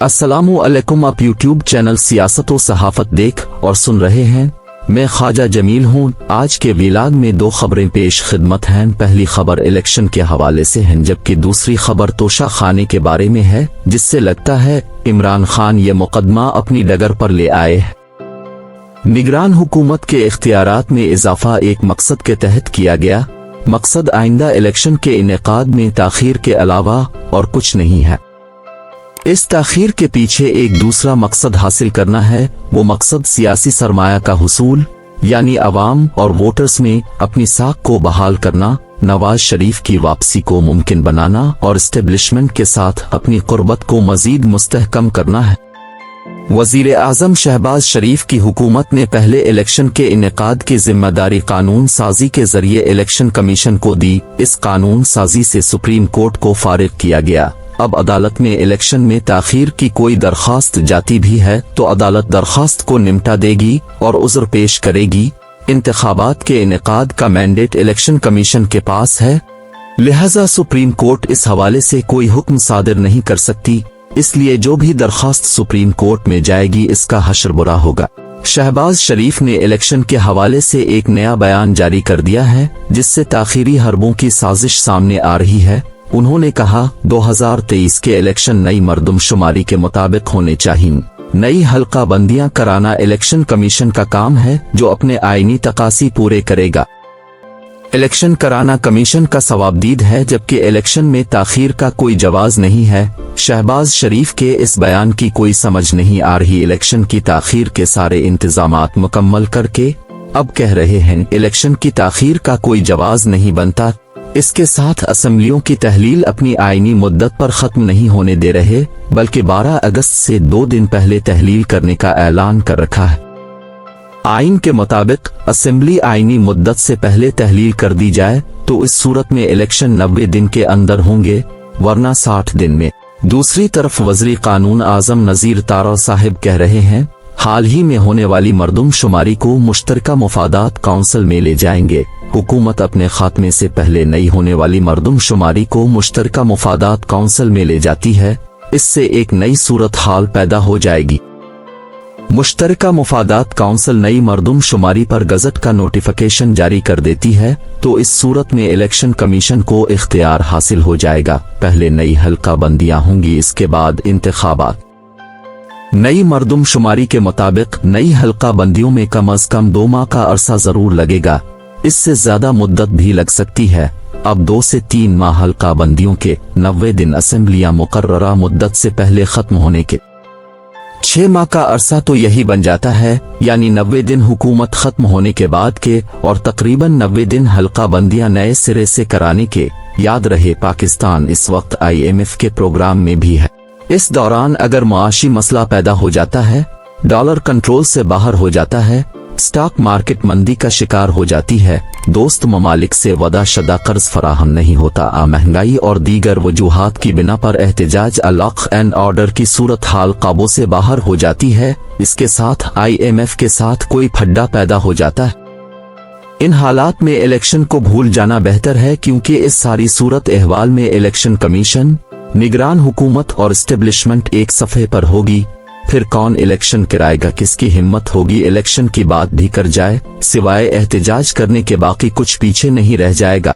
अस्सलामु अलैकुम। आप यूट्यूब चैनल सियासत व सहाफत देख और सुन रहे हैं। मैं ख्वाजा जमील हूँ। आज के व्लॉग में दो खबरें पेश खिदमत हैं। पहली खबर इलेक्शन के हवाले से है, जबकि दूसरी खबर तोशा खाने के बारे में है, जिससे लगता है इमरान खान ये मुकदमा अपनी डगर पर ले आए हैं। निगरान हुकूमत के इख्तियारात में इजाफा एक मकसद के तहत किया गया। मकसद आइंदा इलेक्शन के इनेकाद में ताखीर के अलावा और कुछ नहीं है। इस ताखीर के पीछे एक दूसरा मकसद हासिल करना है। वो मकसद सियासी सरमाया का हुसूल, यानी अवाम और वोटर्स में अपनी साख को बहाल करना, नवाज शरीफ की वापसी को मुमकिन बनाना और एस्टेब्लिशमेंट के साथ अपनी कुर्बत को मजीद मुस्तहकम करना है। वजीर आजम शहबाज शरीफ की हुकूमत ने पहले इलेक्शन के इनेकाद की जिम्मेदारी कानून साजी के जरिए इलेक्शन कमीशन को दी। इस कानून साजी से सुप्रीम कोर्ट को फारिग किया गया। अब अदालत में इलेक्शन में ताखीर की कोई दरखास्त जाती भी है तो अदालत दरखास्त को निपटा देगी और उज़्र पेश करेगी। इंतखाबात के इनेकाद का मैंडेट इलेक्शन कमीशन के पास है, लिहाजा सुप्रीम कोर्ट इस हवाले से कोई हुक्म सादिर नहीं कर सकती। इसलिए जो भी दरखास्त सुप्रीम कोर्ट में जाएगी इसका हश्र बुरा होगा। शहबाज शरीफ ने इलेक्शन के हवाले से एक नया बयान जारी कर दिया है, जिससे ताखीरी हरबों की साजिश सामने आ रही है। उन्होंने कहा 2023 के इलेक्शन नई मर्दमशुमारी के मुताबिक होने चाहिए। नई हल्का बंदियां कराना इलेक्शन कमीशन का काम है, जो अपने आईनी तकासी पूरे करेगा। इलेक्शन कराना कमीशन का सवाबदीद है, जबकि इलेक्शन में ताखीर का कोई जवाज नहीं है। शहबाज शरीफ के इस बयान की कोई समझ नहीं आ रही। इलेक्शन की ताखीर के सारे इंतजामात मुकम्मल करके अब कह रहे हैं इलेक्शन की ताखीर का कोई जवाज नहीं बनता। इसके साथ असेंबलियों की तहलील अपनी आईनी मुद्दत पर खत्म नहीं होने दे रहे, बल्कि 12 अगस्त से 2 दिन पहले तहलील करने का ऐलान कर रखा है। आइन के मुताबिक असेंबली आईनी मुद्दत से पहले तहलील कर दी जाए तो इस सूरत में इलेक्शन 90 दिन के अंदर होंगे, वरना 60 दिन में। दूसरी तरफ वज़ीर कानून आजम नज़ीर तारा साहिब कह रहे हैं हाल ही में होने वाली मर्दमशुमारी को मुश्तरका मुफादात काउंसिल में ले जाएंगे। हुकूमत अपने खात्मे से पहले नई होने वाली मर्दमशुमारी को मुश्तरका मुफादात काउंसिल में ले जाती है। इससे एक नई सूरत हाल पैदा हो जाएगी। मुश्तरका मुफादात काउंसिल नई मर्दमशुमारी पर गजट का नोटिफिकेशन जारी कर देती है तो इस सूरत में इलेक्शन कमीशन को इख्तियार हासिल हो जाएगा। पहले नई हल्का बंदियां होंगी, इसके बाद इंतखाबात। नई मर्दमशुमारी के मुताबिक नई हल्का बंदियों में कम अज कम 2 माह का अरसा जरूर लगेगा। इससे ज्यादा मुद्दत भी लग सकती है। अब 2 से 3 माह हल्का बंदियों के, 90 दिन असेंबलियां मुकर्ररा मुद्दत से पहले खत्म होने के, 6 माह का अरसा तो यही बन जाता है, यानी 90 दिन हुकूमत खत्म होने के बाद के और तकरीबन 90 दिन हल्का बंदियां नए सिरे से कराने के। याद रहे पाकिस्तान इस वक्त IMF के प्रोग्राम में भी है। इस दौरान अगर मुआशी मसला पैदा हो जाता है, डॉलर कंट्रोल से बाहर हो जाता है, स्टॉक मार्केट मंदी का शिकार हो जाती है, दोस्त ममालिक से वदा शदा कर्ज फराहम नहीं होता, महंगाई और दीगर वजूहात की बिना पर एहतजाज लॉ एंड ऑर्डर की सूरत हाल काबू से बाहर हो जाती है, इसके साथ IMF के साथ कोई फड्डा पैदा हो जाता है। इन हालात में इलेक्शन को भूल जाना बेहतर है, क्योंकि इस सारी सूरत अहवाल में इलेक्शन कमीशन, निगरान हुकूमत और एस्टेब्लिशमेंट एक सफ़े पर होगी। फिर कौन इलेक्शन कराएगा, किसकी हिम्मत होगी इलेक्शन की बात भी कर जाए, सिवाय एहतजाज करने के बाकी कुछ पीछे नहीं रह जाएगा।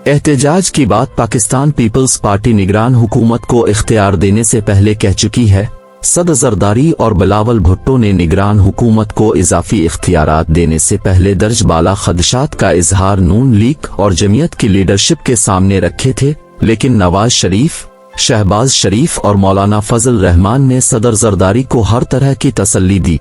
एहतजाज की बात पाकिस्तान पीपल्स पार्टी निगरान हुकूमत को इख्तियार देने से पहले कह चुकी है। सद जरदारी और बिलावल भुट्टो ने निगरान हुकूमत को इजाफी इख्तियारात देने से पहले दर्ज बाला खदशात का इजहार नून लीग और जमीयत की लीडरशिप के सामने रखे थे, लेकिन नवाज शरीफ, शहबाज शरीफ और मौलाना फजल रहमान ने सदर जरदारी को हर तरह की तसल्ली दी।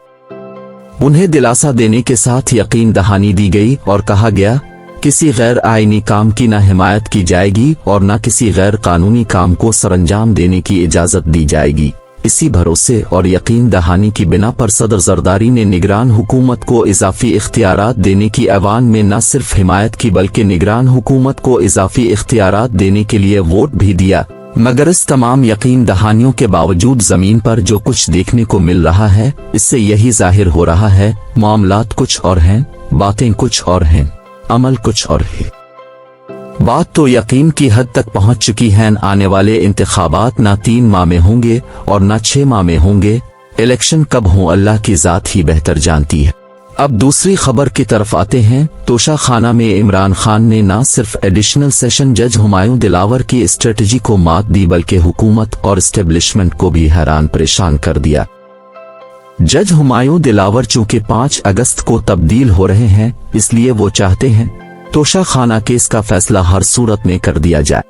उन्हें दिलासा देने के साथ यकीन दहानी दी गई और कहा गया किसी गैर आईनी काम की न हिमायत की जाएगी और न किसी गैर कानूनी काम को सरंजाम देने की इजाजत दी जाएगी। इसी भरोसे और यकीन दहानी की बिना पर सदर जरदारी ने निगरान हुकूमत को इजाफी इख्तियारात देने की ऐवान में न सिर्फ हिमायत की, बल्कि निगरान हुकूमत को इजाफी इख्तियारात देने के लिए वोट भी दिया। मगर इस तमाम यकीन दहानियों के बावजूद जमीन पर जो कुछ देखने को मिल रहा है, इससे यही जाहिर हो रहा है मामलात कुछ और हैं, बातें कुछ और हैं, अमल कुछ और है। बात तो यकीन की हद तक पहुंच चुकी है। आने वाले इंतखाबात ना 3 माह में होंगे और ना 6 माह में होंगे। इलेक्शन कब हों अल्लाह की जात ही बेहतर जानती है। अब दूसरी खबर की तरफ आते हैं। तोशा खाना में इमरान खान ने ना सिर्फ एडिशनल सेशन जज हुमायूं दिलावर की स्ट्रेटजी को मात दी बल्कि हुकूमत और एस्टेब्लिशमेंट को भी हैरान परेशान कर दिया। जज हुमायूं दिलावर चूंकि 5 अगस्त को तब्दील हो रहे हैं, इसलिए वो चाहते हैं तोशा खाना केस का फैसला हर सूरत में कर दिया जाए।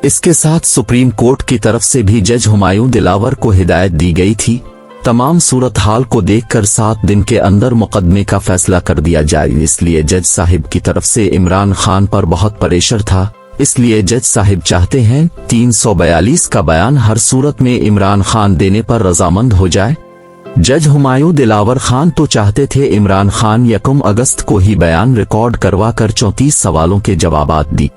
इसके साथ सुप्रीम कोर्ट की तरफ से भी जज हुमायूं दिलावर को हिदायत दी गई थी तमाम सूरत हाल को देखकर 7 दिन के अंदर मुकदमे का फैसला कर दिया जाए। इसलिए जज साहिब की तरफ से इमरान खान पर बहुत प्रेशर था। इसलिए जज साहिब चाहते हैं 342 का बयान हर सूरत में इमरान खान देने पर रजामंद हो जाए। जज हुमायूं दिलावर खान तो चाहते थे इमरान खान 1 अगस्त को ही बयान रिकॉर्ड करवा कर 34 सवालों के जवाबात दी।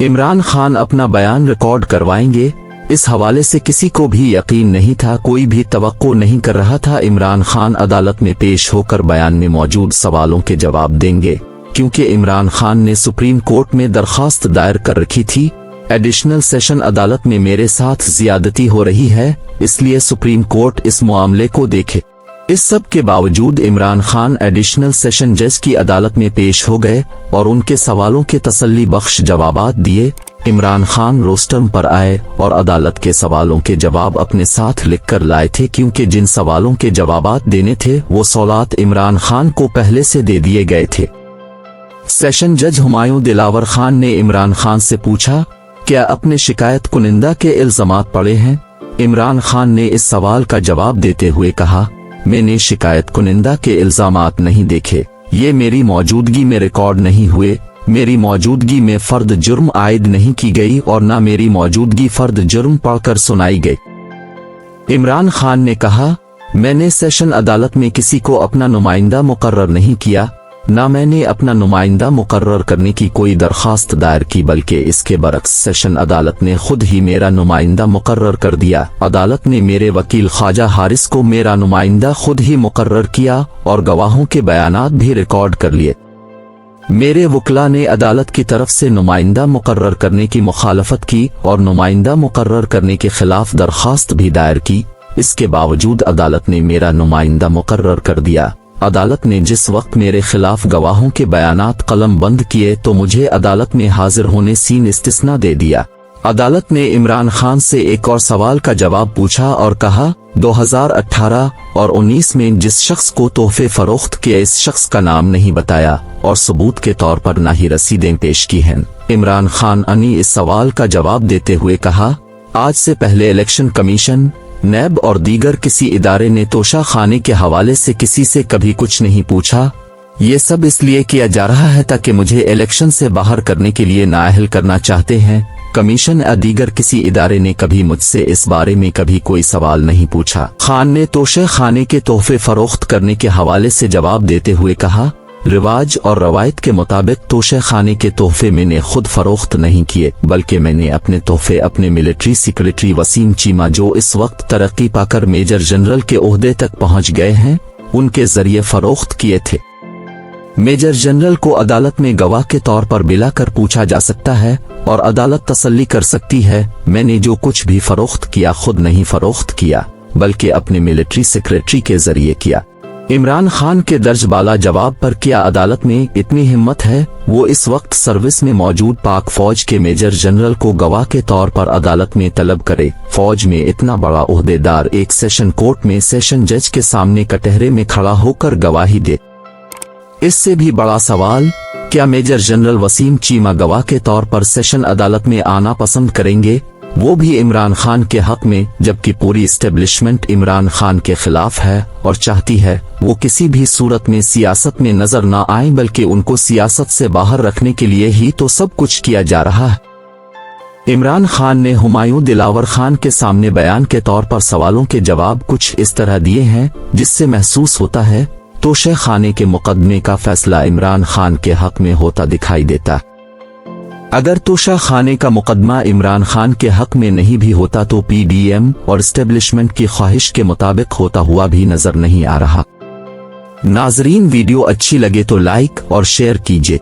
इमरान खान अपना बयान रिकॉर्ड करवाएंगे, इस हवाले से किसी को भी यकीन नहीं था। कोई भी तवक्को नहीं कर रहा था इमरान खान अदालत में पेश होकर बयान में मौजूद सवालों के जवाब देंगे, क्योंकि इमरान खान ने सुप्रीम कोर्ट में दरखास्त दायर कर रखी थी एडिशनल सेशन अदालत में मेरे साथ ज्यादती हो रही है, इसलिए सुप्रीम कोर्ट इस मामले को देखे। इस सब के बावजूद इमरान खान एडिशनल सेशन जज की अदालत में पेश हो गए और उनके सवालों के तसल्ली बख्श जवाबात दिए। इमरान खान रोस्टम पर आए और अदालत के सवालों के जवाब अपने साथ लिखकर लाए थे, क्योंकि जिन सवालों के जवाबात देने थे वो सवालात इमरान खान को पहले से दे दिए गए थे। सेशन जज हुमायूं दिलावर खान ने इमरान खान से पूछा, क्या अपने शिकायत कुनिंदा के इल्जामात पढ़े हैं? इमरान खान ने इस सवाल का जवाब देते हुए कहा, मैंने शिकायत कुनिंदा के इल्जामात नहीं देखे, ये मेरी मौजूदगी में रिकॉर्ड नहीं हुए। मेरी मौजूदगी में फर्द जुर्म आयद नहीं की गई और न मेरी मौजूदगी फर्द जुर्म पढ़कर सुनाई गई। इमरान खान ने कहा, मैंने सेशन अदालत में किसी को अपना नुमाइंदा मुकर्रर नहीं किया, न मैंने अपना नुमाइंदा मुकर्रर करने की कोई दरखास्त दायर की, बल्कि इसके बरक्स सेशन अदालत ने खुद ही मेरा नुमाइंदा मुकर्रर कर दिया। अदालत ने मेरे वकील ख्वाजा हारिस को मेरा नुमाइंदा खुद ही मुकर्रर किया और गवाहों के बयानात भी रिकॉर्ड कर लिए। मेरे वकला ने अदालत की तरफ से नुमाइंदा मुकर्रर करने की मुखालफत की और नुमाइंदा मुकर्रर करने के खिलाफ दरखास्त भी दायर की। इसके बावजूद अदालत ने मेरा नुमाइंदा मुकर्रर कर दिया। अदालत ने जिस वक्त मेरे खिलाफ गवाहों के बयानात कलम बंद किए तो मुझे अदालत में हाजिर होने सीन इस्तिस्ना दे दिया। अदालत ने इमरान खान से एक और सवाल का जवाब पूछा और कहा, 2018 और 19 में जिस शख्स को तोहफे फरोख्त किए इस शख्स का नाम नहीं बताया और सबूत के तौर पर ना ही रसीदें पेश की हैं। इमरान खान ने इस सवाल का जवाब देते हुए कहा, आज से पहले इलेक्शन कमीशन, नैब और दीगर किसी इदारे ने तोशा खाने के हवाले से किसी से कभी कुछ नहीं पूछा। ये सब इसलिए किया जा रहा है ताकि मुझे इलेक्शन से बाहर करने के लिए नाअहल करना चाहते हैं। कमीशन या दीगर किसी इदारे ने कभी मुझसे इस बारे में कभी कोई सवाल नहीं पूछा। खान ने तोशा खाने के तोहफे फरोख्त करने के हवाले से जवाब देते हुए कहा, रिवाज और रवायत के मुताबिक तोशा खाने के तोहफे मैंने खुद फरोख्त नहीं किए, बल्कि मैंने अपने तोहफे अपने मिलिट्री सेक्रेटरी वसीम चीमा, जो इस वक्त तरक्की पाकर मेजर जनरल के ओहदे तक पहुंच गए हैं, उनके जरिए फरोख्त किए थे। मेजर जनरल को अदालत में गवाह के तौर पर बुलाकर पूछा जा सकता है और अदालत तसल्ली कर सकती है, मैंने जो कुछ भी फरोख्त किया खुद नहीं फरोख्त किया, बल्कि अपने मिलिट्री सेक्रेटरी के जरिए किया। इमरान खान के दर्ज बाला जवाब पर क्या अदालत में इतनी हिम्मत है वो इस वक्त सर्विस में मौजूद पाक फौज के मेजर जनरल को गवाह के तौर पर अदालत में तलब करे? फौज में इतना बड़ा ओहदेदार एक सेशन कोर्ट में सेशन जज के सामने कटहरे में खड़ा होकर गवाही दे। इससे भी बड़ा सवाल, क्या मेजर जनरल वसीम चीमा गवाह के तौर पर सेशन अदालत में आना पसंद करेंगे, वो भी इमरान खान के हक में, जबकि पूरी एस्टेब्लिशमेंट इमरान खान के खिलाफ है और चाहती है वो किसी भी सूरत में सियासत में नजर ना आए, बल्कि उनको सियासत से बाहर रखने के लिए ही तो सब कुछ किया जा रहा है। इमरान खान ने हुमायूं दिलावर खान के सामने बयान के तौर पर सवालों के जवाब कुछ इस तरह दिए हैं जिससे महसूस होता है तोशा खाने के मुकदमे का फैसला इमरान खान के हक में होता दिखाई देता। अगर तोशा खाने का मुकदमा इमरान खान के हक में नहीं भी होता तो पीडीएम और एस्टेब्लिशमेंट की ख्वाहिश के मुताबिक होता हुआ भी नजर नहीं आ रहा। नाजरीन, वीडियो अच्छी लगे तो लाइक और शेयर कीजिए।